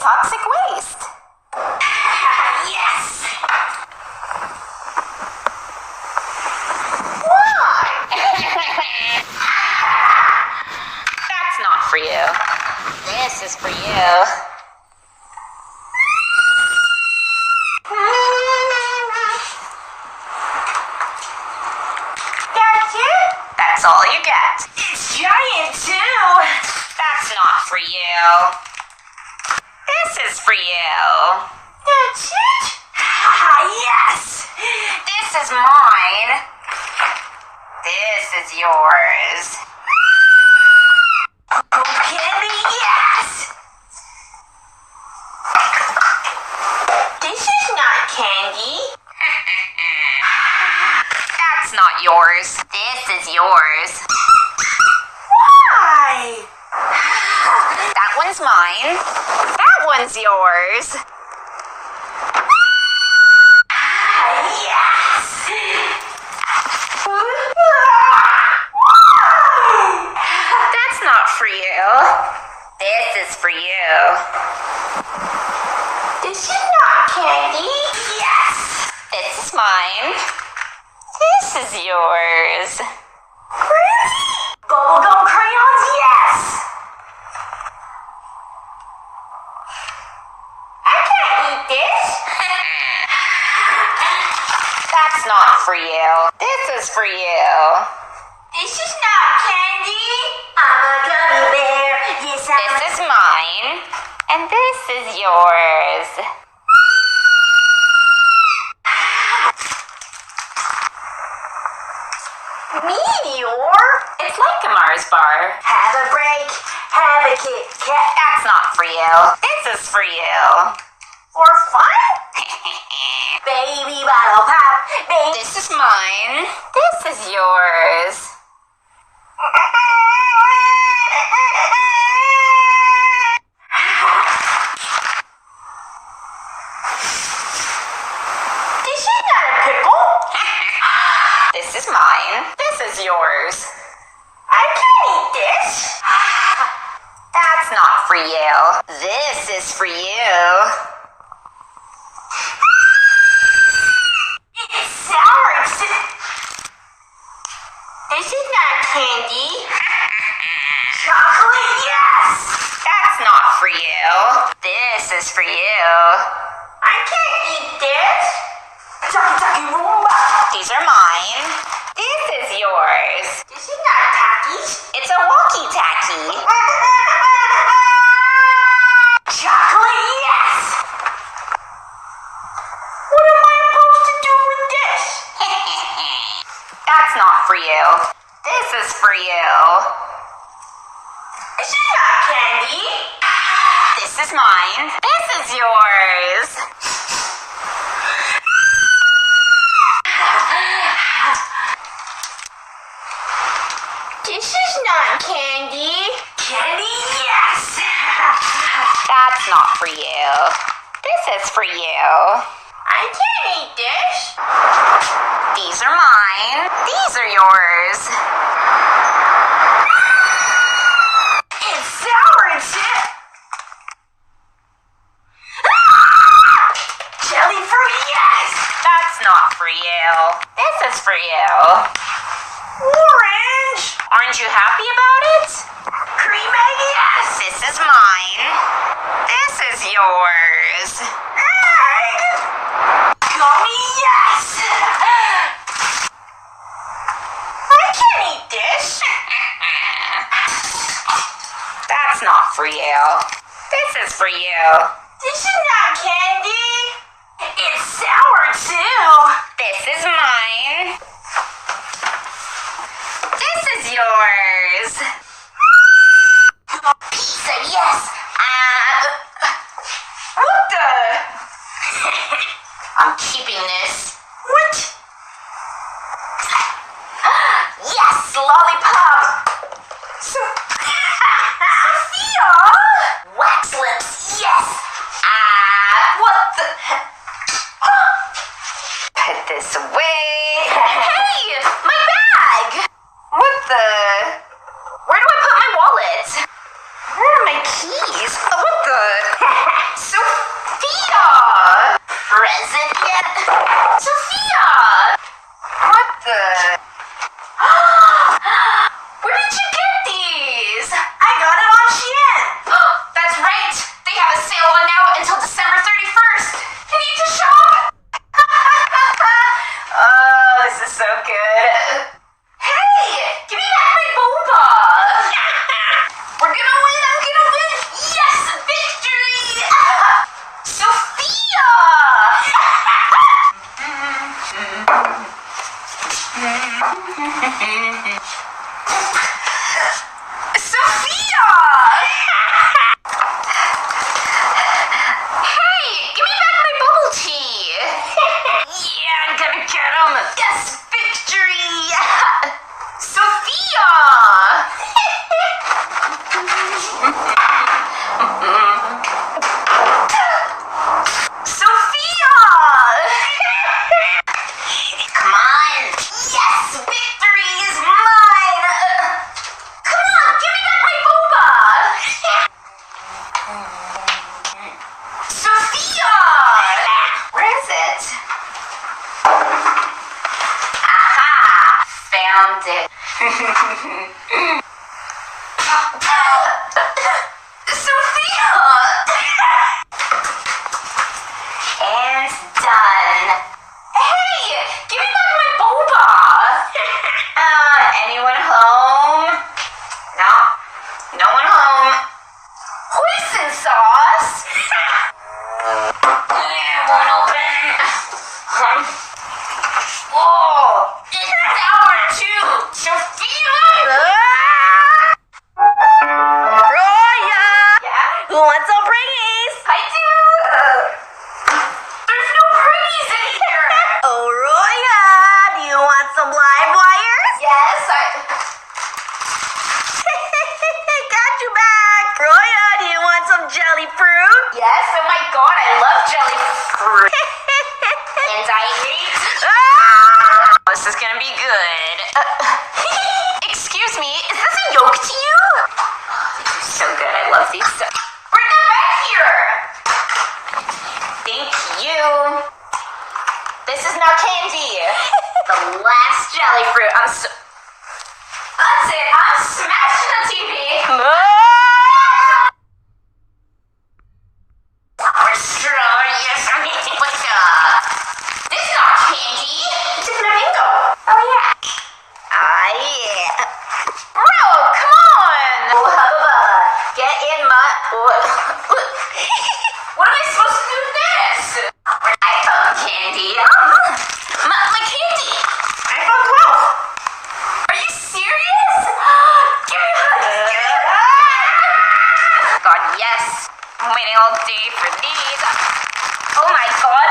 toxic waste. Yes! That's not for you. This is for you. That's it? That's all you get. It's giant too! That's not for you. This is for you. That's it? Yes! This is mine. This is yours. Candy, yes! This is not candy. That's not yours. This is yours. Why? That one's mine. That one's yours. Yes! That's not for you. This is for you. This is not candy. Yes! This is mine. This is yours. Really? Bubblegum crayons, yes! I can't eat this. That's not for you. This is for you. This is not candy. I'm a gummy bear. Yes, This is mine. And this is yours. Meteor? It's like a Mars bar. Have a break. Have a Kit Kat. That's not for you. This is for you. For fun? Baby bottle pop. Baby. This is mine. This is yours. This is not a pickle. This is mine. This is yours. I can't eat this. That's not for you. This is for you. It's sour. This is not candy. Chocolate, yes. That's not for you. This is for you. I can't eat this. Chucky Chucky Roomba. These are mine. This is yours. This is not Takis. It's a walkie-talkie. Chocolate, yes. What am I supposed to do with this? That's not for you. This is for you. This is not candy. This is mine. This is yours. This is not candy. Candy, yes. That's not for you. This is for you. I can't eat this. These are mine. These are yours. It's sour and shit. Jelly fruit, yes. That's not for you. This is for you. Orange. Aren't you happy about it? Cream egg, yes. This is mine. This is yours. Egg. Gummy, yes. I can't eat this. That's not for you. This is for you. This is not candy. It's sour too. This is mine. This is yours. Pizza, yes. What the? I'm keeping this. What? Yes, lollipop. Sophia. Wax lips. Yes. What the? Put this away. Hey, my bag. What the? Where do I put my wallet? Where are my keys? What the? Sophia! And done. Hey! Give me back my boba! Anyone home? No. No one home. Hoisin sauce? Won't open. Whoa! It's sour too! Sophia! Roya! Yeah? Who wants some Pringles? I do! There's no pretties in here! Oh, Roya! Do you want some live wires? Yes, Got you back! Roya, do you want some jelly fruit? Yes, oh my god, I love jelly fruit. And I ate. Ah! This is gonna be good. Excuse me, is this a yolk to you? These are so good, I love these. Bring them back here! Thank you. This is not candy. The last jelly fruit. That's it, I'm smashing the TV. Sour straw, yes, I'm eating. What's up? This is not candy. It's a flamingo. Oh, yeah. Ah, yeah. Bro, come on. Oh, hubba. Get in my... What am I supposed to do with this? iPhone candy. My candy. iPhone 12. Are you serious? Give me hugs. Give me hugs. God, yes. I'm waiting all day for these. Oh my god,